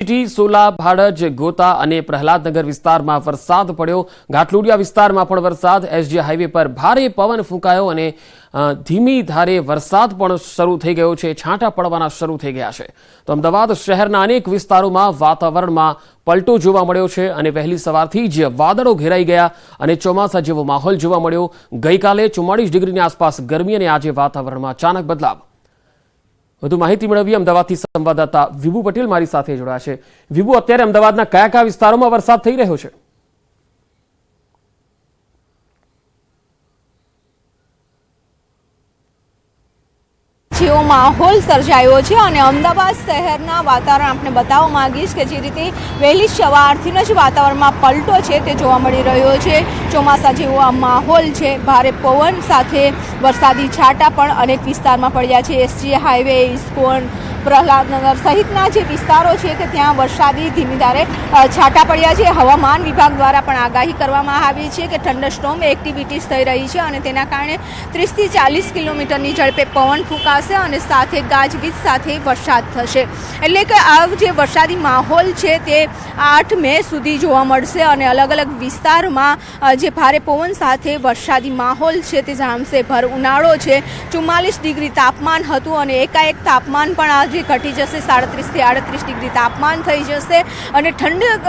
સોલા, ભાડજ, ગોતા અને પ્રહલાદનગર વિસ્તારમાં વરસાદ પડ્યો। ઘાટલોડિયા વિસ્તારમાં પણ વરસાદ। એસજી હાઈવે પર ભારે પવન ફૂંકાયો અને ધીમી ધારે વરસાદ પણ શરૂ થઈ ગયો છે। છાંટા પડવાના શરૂ થઈ ગયા છે। તો અમદાવાદ શહેરના અનેક વિસ્તારોમાં વાતાવરણમાં પલટો જોવા મળ્યો છે અને વહેલી સવારથી જ વાદળો ઘેરાઈ ગયા અને ચોમાસા જેવો માહોલ જોવા મળ્યો। ગઈકાલે 44 ડિગ્રીની આસપાસ ગરમી અને આજે વાતાવરણમાં અચાનક બદલાવ। વધુ માહિતી મેળવીએ અમદાવાદથી સંવાદદાતા વિભુ પટેલ મારી સાથે જોડાયા છે। વિભુ, અત્યારે અમદાવાદના કયા કયા વિસ્તારોમાં વરસાદ થઈ રહ્યો છે? જેવો માહોલ સર્જાયો છે અને અમદાવાદ શહેરના વાતાવરણ આપણે બતાવવા માંગીશ કે જે રીતે વહેલી સવારથી જ વાતાવરણમાં પલટો છે તે જોવા મળી રહ્યો છે। ચોમાસા જેવો આ માહોલ છે। ભારે પવન સાથે વરસાદી છાંટા પણ અનેક વિસ્તારમાં પડ્યા છે। એસજી હાઈવે, ઇસ્કોન, પ્રહલાદનગર સહિતના જે વિસ્તારો છે કે ત્યાં વરસાદી ધીમી ધારે છાંટા પડ્યા છે। હવામાન વિભાગ દ્વારા પણ આગાહી કરવામાં આવી છે કે થંડરસ્ટોર્મ એક્ટિવિટીઝ થઈ રહી છે અને તેના કારણે 30 થી 40 કિલોમીટરની ઝડપે પવન ફૂંકાશે અને સાથે ગાજવીજ સાથે વરસાદ થશે। એટલે કે આ જે વરસાદી માહોલ છે તે 8 મે સુધી જોવા મળશે અને અલગ અલગ વિસ્તારમાં જે ભારે પવન સાથે વરસાદી માહોલ છે તે જામશે। ભર ઉનાળો છે, 44 ડિગ્રી તાપમાન હતું અને એકાએક તાપમાન પણ આજે ઘટી જશે। 37 થી 38 ડિગ્રી તાપમાન થઈ જશે અને ઠંડક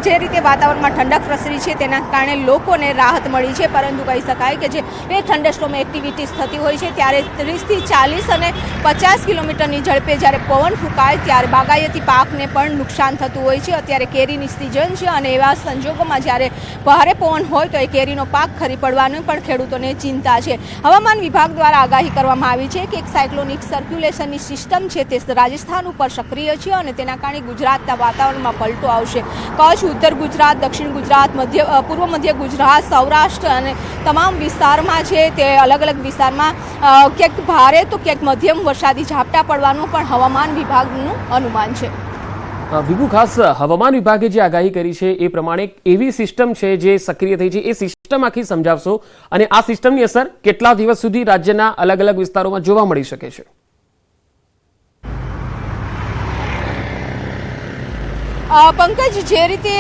જે રીતે વાતાવરણમાં ઠંડક પ્રસરી છે તેના કારણે લોકોને રાહત મળી છે। પરંતુ કહી શકાય કે જે થંડરસ્ટોર્મ એક્ટિવિટીઝ થતી હોય છે ત્યારે 30 થી 40 અને 50 કિલોમીટરની ઝડપે જ્યારે પવન ફૂંકાય ત્યારે બાગાયતી પાકને પણ નુકસાન થતું હોય છે। અત્યારે કેરીની સિઝન છે અને એવા સંજોગોમાં જ્યારે ભારે પવન હોય તો એ કેરીનો પાક ખરી પડવાની પણ ખેડૂતોને ચિંતા છે। હવામાન વિભાગ દ્વારા આગાહી કરવામાં આવી છે કે એક સાયક્લોનિક સર્ક્યુલેશનની સિસ્ટમ છે તે રાજસ્થાન ઉપર સક્રિય છે અને તેના કારણે ગુજરાતના વાતાવરણમાં પલટો આવશે। કચ્છ, ઉત્તર ગુજરાત, દક્ષિણ ગુજરાત, પૂર્વ મધ્ય ગુજરાત, સૌરાષ્ટ્ર અને તમામ વિસ્તારમાં છે તે અલગ અલગ વિસ્તારમાં ક્યાંક ભારે તો ક્યાંક મધ્યમ વરસાદી ઝાપટા પડવાનું પણ હવામાન વિભાગનું અનુમાન છે। વિભુ, ખાસ હવામાન વિભાગે જે આગાહી કરી છે એ પ્રમાણે એવી સિસ્ટમ છે જે સક્રિય થઈ છે, એ સિસ્ટમ આખી સમજાવશો અને આ સિસ્ટમની અસર કેટલા દિવસ સુધી રાજ્યના અલગ અલગ વિસ્તારોમાં જોવા મળી શકે છે? પંકજ, જે રીતે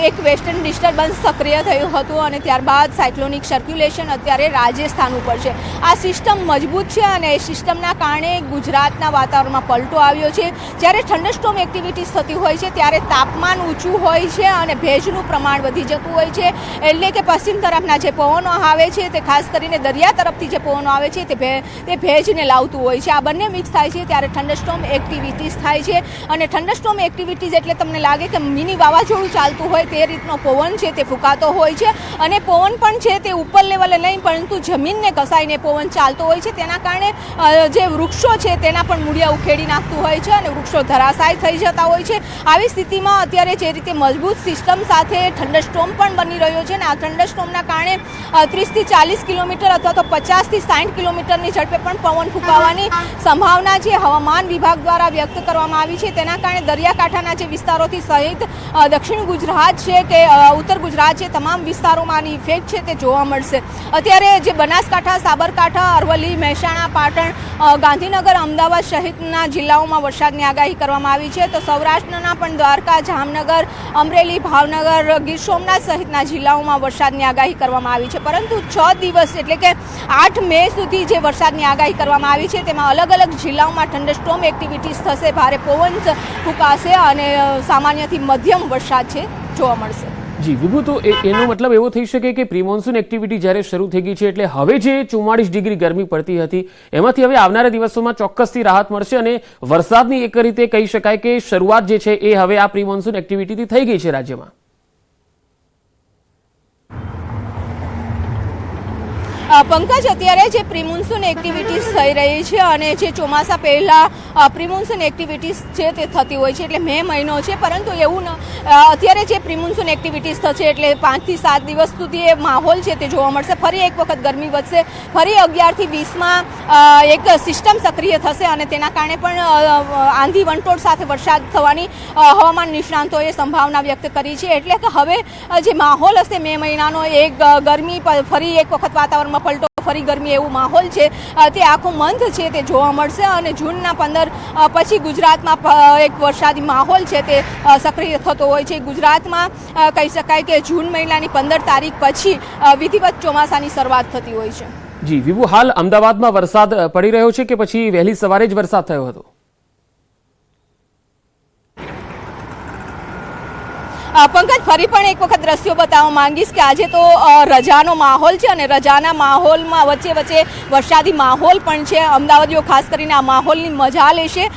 એક વેસ્ટર્ન ડિસ્ટર્બન્સ સક્રિય થયું હતું અને ત્યારબાદ સાયક્લોનિક સર્ક્યુલેશન અત્યારે રાજસ્થાન ઉપર છે। આ સિસ્ટમ મજબૂત છે અને એ સિસ્ટમના કારણે ગુજરાતના વાતાવરણમાં પલટો આવ્યો છે। જ્યારે થંડરસ્ટોર્મ એક્ટિવિટીઝ થતી હોય છે ત્યારે તાપમાન ઊંચું હોય છે અને ભેજનું પ્રમાણ વધી જતું હોય છે। એટલે કે પશ્ચિમ તરફના જે પવનો આવે છે તે ખાસ કરીને દરિયા તરફથી જે પવનો આવે છે તે ભેજને લાવતું હોય છે। આ બંને મિક્સ થાય છે ત્યારે થંડરસ્ટોર્મ એક્ટિવિટીઝ થાય છે અને થંડરસ્ટોર્મ એક્ટિવિટીઝ એટલે તમને લાગે કે મિની વાવાઝોડું ચાલતું હોય તે રીતનો પવન છે તે ફૂંકાતો હોય છે અને પવન પણ છે તે ઉપર લેવલે નહીં પરંતુ જમીનને ઘસાઈને પવન ચાલતો હોય છે। તેના કારણે જે વૃક્ષો છે તેના પણ મૂળિયા ઉખેડી નાખતું હોય છે અને વૃક્ષો ધરાશાય થઈ જતા હોય છે। આવી સ્થિતિમાં અત્યારે જે રીતે મજબૂત સિસ્ટમ સાથે થંડરસ્ટોર્મ પણ બની રહ્યો છે અને આ થંડરસ્ટોર્મના કારણે 30 થી 40 કિલોમીટર અથવા તો 50 થી 60 કિલોમીટરની ઝડપે પણ પવન ફૂંકાવાની સંભાવના છે હવામાન વિભાગ દ્વારા વ્યક્ત કરવામાં આવી છે। તેના કારણે દરિયાકાંઠાના જે વિસ્તારોથી સહિત દક્ષિણ ગુજરાત છે કે ઉત્તર ગુજરાત છે તમામ વિસ્તારોમાં આની ઇફેક્ટ છે તે જોવા મળશે। અત્યારે જે બનાસકાંઠા, સાબરકાંઠા, અરવલ્લી, મહેસાણા, પાટણ, ગાંધીનગર, અમદાવાદ સહિતના જિલ્લાઓમાં વરસાદની આગાહી કરવામાં આવી છે। તો સૌરાષ્ટ્રના પણ દ્વારકા, જામનગર, અમરેલી, ભાવનગર, ગીર સોમનાથ સહિતના જિલ્લાઓમાં વરસાદની આગાહી કરવામાં આવી છે। પરંતુ 6 દિવસ એટલે કે 8 મે સુધી જે વરસાદની આગાહી કરવામાં આવી છે તેમાં અલગ અલગ જિલ્લાઓમાં થંડરસ્ટોર્મ એક્ટિવિટીઝ થશે, ભારે પવન ફૂંકાશે અને સામાન્યથી મધ્યમ વરસાદ છે જોવા મળશે। જી વિભુ, તો એનો મતલબ એવો થઈ શકે કે પ્રી મોન્સૂન એક્ટિવિટી જ્યારે શરૂ થઈ ગઈ છે એટલે હવે જે 44 ડિગ્રી ગરમી પડતી હતી એમાંથી હવે આવનારા દિવસોમાં ચોક્કસથી રાહત મળશે અને વરસાદની એક રીતે કહી શકાય કે શરૂઆત જે છે એ હવે આ પ્રી મોન્સૂન એક્ટિવિટીથી થઈ ગઈ છે રાજ્યમાં। પંકજ, અત્યારે જે પ્રિમોન્સૂન એક્ટિવિટીઝ થઈ રહી છે અને જે ચોમાસા પહેલાં પ્રિમોન્સૂન એક્ટિવિટીઝ છે તે થતી હોય છે એટલે મે મહિનો છે પરંતુ એવું અત્યારે જે પ્રિમોન્સૂન એક્ટિવિટીઝ થશે એટલે 5 થી 7 દિવસ સુધી એ માહોલ છે તે જોવા મળશે। ફરી એક વખત ગરમી વધશે, ફરી 11 થી 20માં એક સિસ્ટમ સક્રિય થશે અને તેના કારણે પણ આંધી વંટોળ સાથે વરસાદ થવાની હવામાન નિષ્ણાંતોએ સંભાવના વ્યક્ત કરી છે। એટલે કે હવે જે માહોલ હશે મે મહિનાનો એક ગરમી ફરી એક વખત વાતાવરણમાં પલટો ફરી ગરમી એવું માહોલ છે તે આખું મંથ છે તે જોવા મળશે અને જૂનના 15 પછી ગુજરાતમાં એક વરસાદી માહોલ છે તે સક્રિય થતો હોય છે. ગુજરાતમાં કહી શકાય કે જૂન મહિનાની 15 તારીખ પછી વિધિવત ચોમાસાની શરૂઆત થતી હોય છે. જી વિભુ, હાલ અમદાવાદમાં વરસાદ પડી રહ્યો છે કે પછી વહેલી સવારે જ વરસાદ થયો હતો? પંકજ, ફરી પણ એક વખત દ્રશ્યો બતાવવા માંગીશ કે આજે તો રજાનો માહોલ છે અને રજાના માહોલમાં વચ્ચે વચ્ચે વરસાદી માહોલ પણ છે. અમદાવાદીઓ ખાસ કરીને આ માહોલની મજા લેશે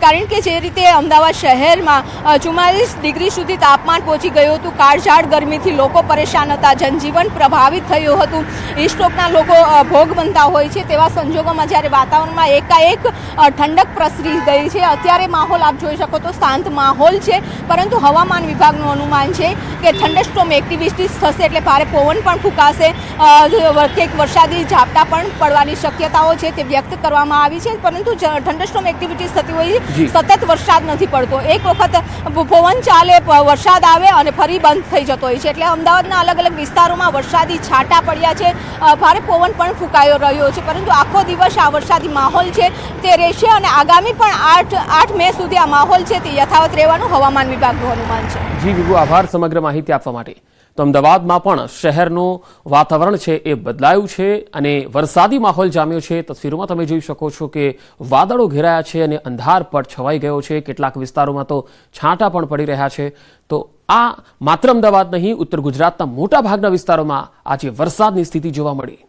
કારણ કે જે રીતે અમદાવાદ શહેરમાં 44 ડિગ્રી સુધી તાપમાન પહોંચી ગયું હતું. કાળઝાળ ગરમીથી લોકો પરેશાન હતા, જનજીવન પ્રભાવિત થયું હતું, હીટસ્ટ્રોકના લોકો ભોગ બનતા હોય છે. તેવા સંજોગોમાં જ્યારે વાતાવરણમાં એકાએક ઠંડક પ્રસરી ગઈ છે. અત્યારે માહોલ આપ જોઈ શકો તો શાંત માહોલ છે, પરંતુ હવામાન વિભાગનું અનુમાન છે કે થંડરસ્ટોર્મ એક્ટિવિટી થશે એટલે ભારે પવન પણ ફૂંકાશે, કંઈક વરસાદી ઝાપટા પણ પડવાની શક્યતાઓ છે તે વ્યક્ત કરવામાં આવી છે. પરંતુ થંડરસ્ટોર્મ એક્ટિવિટીઝ થતી હોય સતત વરસાદ નથી પડતો. એક વખત પવન ચાલે, વરસાદ આવે અને ફરી બંધ થઈ જતો હોય છે. એટલે અમદાવાદના અલગ અલગ વિસ્તારોમાં વરસાદી છાંટા પડ્યા છે, ભારે પવન પણ ફૂંકાયો રહ્યો છે. પરંતુ આખો દિવસ આ વરસાદી માહોલ છે તે રહેશે અને આગામી પણ 8 મે સુધી આ માહોલ છે તે યથાવત રહેવાનું હવામાન વિભાગનું અનુમાન છે. જી વિભુ, આભાર સમગ્ર માહિતી આપવા માટે. તો અમદાવાદમાં પણ શહેરનું વાતાવરણ છે એ બદલાયું છે અને વરસાદી માહોલ જામ્યો છે. તસવીરોમાં તમે જોઈ શકો છો કે વાદળો ઘેરાયા છે અને અંધારપટ છવાઈ ગયો છે. કેટલાક વિસ્તારોમાં તો છાંટા પણ પડી રહ્યા છે. તો આ માત્ર અમદાવાદ નહીં, ઉત્તર ગુજરાતના મોટા ભાગના વિસ્તારોમાં આજે વરસાદની સ્થિતિ જોવા મળી.